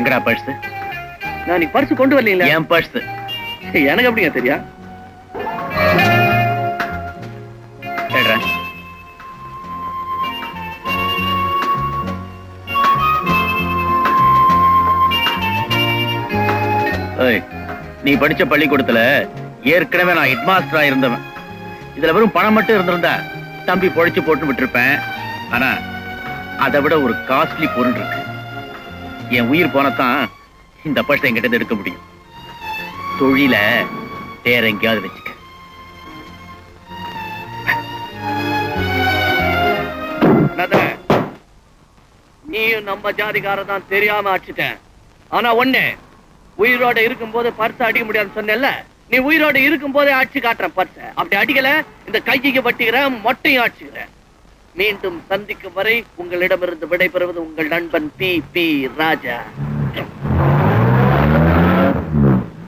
எங்கடா பர்ஸ்? நான் நீ பர்ஸ் கொண்டு வரலீங்களா? என் பர்ஸ். எனக்கு எப்படிங்க தெரியா? நீ படிச்ச பள்ளிக்கூடத்துல ஏற்கனவே நான் ஹெட் மாஸ்டரா இருந்தவன். இதுல வெறும் பணம் மட்டும் இருந்திருந்தா தம்பி பொழைச்சு போட்டு விட்டுருப்பேன். ஆனா அதை விட ஒரு காஸ்ட்லி பொருள் இருக்கு. என் உயிர் போனதான் இந்த பர்ஸ் என்கிட்ட எடுக்க முடியும். தொழில வேற எங்கேயாவது வச்சுக்க. நீயும் நம்ம ஜாதிகாரதான் தெரியாம அடிச்சுட்டேன். ஆனா ஒண்ணு, உயிரோட இருக்கும் போது பர்ஸ் அடிக்க முடியாதுன்னு சொன்னேன்ல, நீ உயிரோட இருக்கும் போதே அடிச்சு காட்டுறேன் பர்ஸ. அப்படி அடிக்கல இந்த கைக்கு வட்டிக்கிறேன், மொட்டையும் அடிச்சுக்கிறேன். மீண்டும் சந்திக்கும் வரை உங்களிடமிருந்து விடைபெறுவது உங்கள் நண்பன் பி. ராஜா.